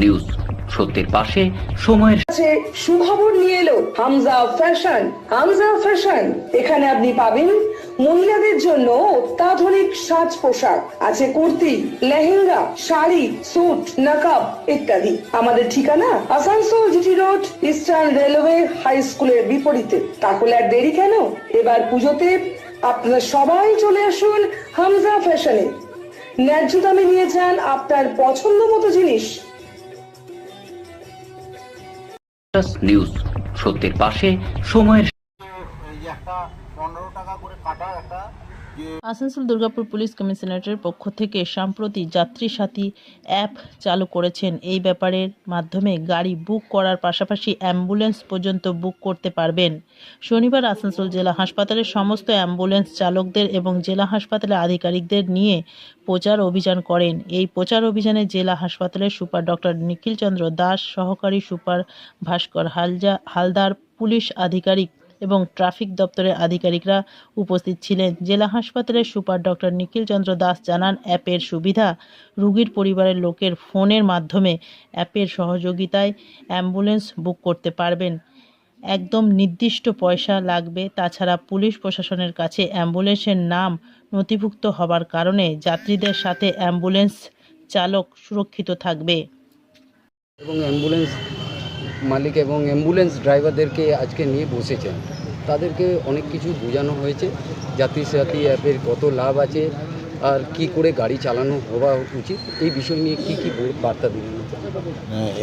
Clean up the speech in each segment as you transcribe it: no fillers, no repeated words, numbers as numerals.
News সত্যের পাশে সময়ের সুখবর নিয়ে এলো হামজা ফ্যাশন। হামজা ফ্যাশন, এখানে আপনি পাবেন মহিলাদের জন্য অত্যাধুনিক সাজ পোশাক, আছে কুর্তি, লেহেঙ্গা, শাড়ি, স্যুট, নকাব ইত্যাদি। আমাদের ঠিকানা Asansol GT road, eastern railway high স্কুলের বিপরীতে। তাহলে আর দেরি কেন, এবার পুজোতে আপনারা সবাই চলে আসুন হামজা ফ্যাশনে। ন্যায্য দামে নিয়ে যান আপনার পছন্দ মতো জিনিস। নিউজ সত্যের পাশে সময়ের আসানসোল দুর্গাপুর পুলিশ কমিশনারেটের পক্ষ থেকে সম্প্রতি যাত্রী সাথী অ্যাপ চালু করেছেন। এই ব্যাপারের মাধ্যমে গাড়ি বুক করার পাশাপাশি অ্যাম্বুলেন্স পর্যন্ত বুক করতে পারবেন। শনিবার আসানসোল জেলা হাসপাতালের সমস্ত অ্যাম্বুলেন্স চালকদের এবং জেলা হাসপাতালের আধিকারিকদের নিয়ে প্রচার অভিযান করেন। এই প্রচার অভিযানে জেলা হাসপাতালের সুপার ডক্টর নিখিল চন্দ্র দাস, সহকারী সুপার ভাস্কর হালদার, পুলিশ আধিকারিক এবং ট্রাফিক দপ্তরের আধিকারিকরা উপস্থিত ছিলেন। জেলা হাসপাতালের সুপার ডক্টর নিখিল চন্দ্র দাস জানান, অ্যাপের সুবিধা রোগীর পরিবারের লোকের ফোনের মাধ্যমে অ্যাপের সহযোগিতায় অ্যাম্বুলেন্স বুক করতে পারবেন। একদম নির্দিষ্ট পয়সা লাগবে। তাছাড়া পুলিশ প্রশাসনের কাছে অ্যাম্বুলেন্সের নাম নথিভুক্ত হবার কারণে যাত্রীদের সাথে অ্যাম্বুলেন্স চালক সুরক্ষিত থাকবে। এবং অ্যাম্বুলেন্স মালিক এবং অ্যাম্বুলেন্স ড্রাইভারদেরকে আজকে নিয়ে বসেছেন, তাদেরকে অনেক কিছু বোঝানো হয়েছে। যাত্রী সাথী অ্যাপের কত লাভ আছে আর কি করে গাড়ি চালানো হওয়া উচিত, এই বিষয় নিয়ে কি বার্তা দিলেন?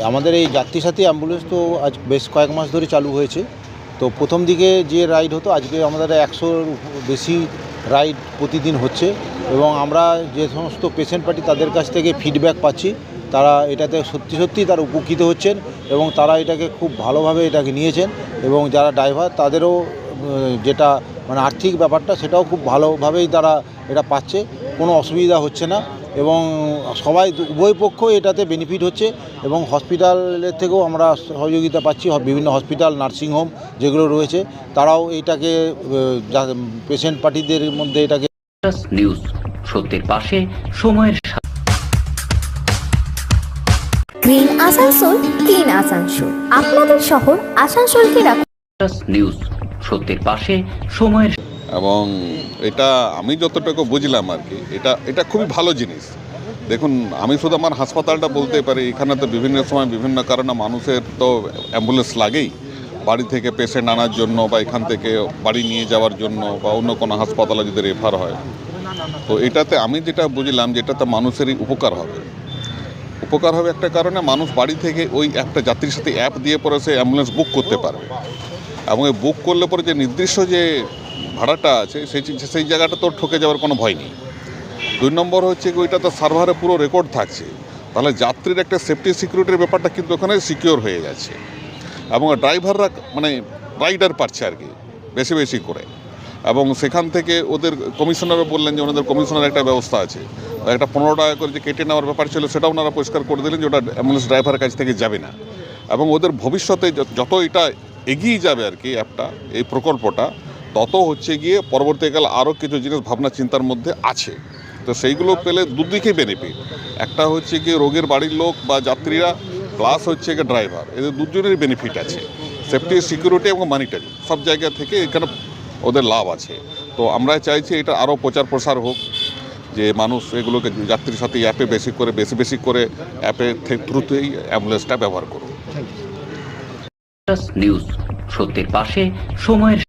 আমাদের এই যাত্রী সাথী অ্যাম্বুলেন্স তো আজ বেশ কয়েক মাস ধরে চালু হয়েছে। তো প্রথম দিকে যে রাইড হতো, আজকে আমাদের 100-র বেশি রাইড প্রতিদিন হচ্ছে এবং আমরা যে সমস্ত পেশেন্ট পার্টি তাদের কাছ থেকে ফিডব্যাক পাচ্ছি, তারা এটাতে সত্যি তারা উপকৃত হচ্ছেন এবং তারা এটাকে খুব ভালোভাবে এটাকে নিয়েছেন এবং যারা ড্রাইভার তাদেরও যেটা মানে আর্থিক ব্যাপারটা সেটাও খুব ভালোভাবেই তারা এটা পাচ্ছে, কোনো অসুবিধা হচ্ছে না এবং সবাই উভয় পক্ষ এটাতে বেনিফিট হচ্ছে এবং হসপিটালের থেকেও আমরা সহযোগিতা পাচ্ছি। বিভিন্ন হসপিটাল, নার্সিংহোম যেগুলো রয়েছে তারাও এইটাকে পেশেন্ট পার্টিদের মধ্যে এটাকে নিউজ সত্যের পাশে সময়ের গ্রিন আসানসোল, ক্লিন আসানসোল, আপনাদের শহর আসানসোলকে রাখুন। নিউজ সত্যের পাশে সময়ের এবং এটা আমি যতটুকু বুঝলাম আর কি, এটা খুবই ভালো জিনিস। দেখুন, আমি শুধু আমার হাসপাতালটা বলতে পারি, এখানে তো বিভিন্ন সময় বিভিন্ন কারণে মানুষের তো অ্যাম্বুলেন্স লাগেই, বাড়ি থেকে পেশেন্ট আনার জন্য বা এখান থেকে বাড়ি নিয়ে যাওয়ার জন্য বা অন্য কোনো হাসপাতালে যদি রেফার হয়। তো এটাতে আমি যেটা বুঝলাম যে এটাতে মানুষেরই উপকার হবে একটা কারণে, মানুষ বাড়ি থেকে ওই একটা যাত্রীর সাথে অ্যাপ দিয়ে পরে সে অ্যাম্বুলেন্স বুক করতে পারবে এবং এই বুক করলে পরে যে নির্দিষ্ট যে ভাড়াটা আছে সেই জায়গাটা তো ঠকে যাওয়ার কোনো ভয় নেই। 2 নম্বর হচ্ছে ওইটা তো সার্ভারে পুরো রেকর্ড থাকছে, তাহলে যাত্রীর একটা সেফটি সিকিউরিটির ব্যাপারটা কিন্তু ওখানে সিকিওর হয়ে যাচ্ছে এবং ড্রাইভাররা মানে রাইডার পাচ্ছে আর কি বেশি করে। এবং সেখান থেকে ওদের কমিশনারও বললেন যে ওনাদের কমিশনার একটা ব্যবস্থা আছে, একটা 15 টাকা করে যে কেটে নেওয়ার ব্যাপার ছিল সেটাও ওনারা পরিষ্কার করে দিলেন যে ওটা অ্যাম্বুলেন্স ড্রাইভারের কাছ থেকে যাবে না। এবং ওদের ভবিষ্যতে যত এটা এগিয়ে যাবে আর কি অ্যাপটা, এই প্রকল্পটা, তত হচ্ছে গিয়ে পরবর্তীকালে আরও কিছু জিনিস ভাবনা চিন্তার মধ্যে আছে। তো সেইগুলো পেলে দুদিকেই বেনিফিট, একটা হচ্ছে গিয়ে রোগীর বাড়ির লোক বা যাত্রীরা, প্লাস হচ্ছে গিয়ে ড্রাইভার, এদের দুজনেরই বেনিফিট আছে। সেফটি, সিকিউরিটি এবং মানিটারি সব জায়গা থেকে এখানে ওদের লাভ আছে। তো আমরা চাইছি এটা আরও প্রচার প্রসার হোক, যে মানুষ এগুলোকে যাত্রীর সাথে অ্যাপে বেশি করে অ্যাপের থ্রুতেই অ্যাম্বুলেন্সটা ব্যবহার করুন। নিউজ সত্যের পাশে সময়ের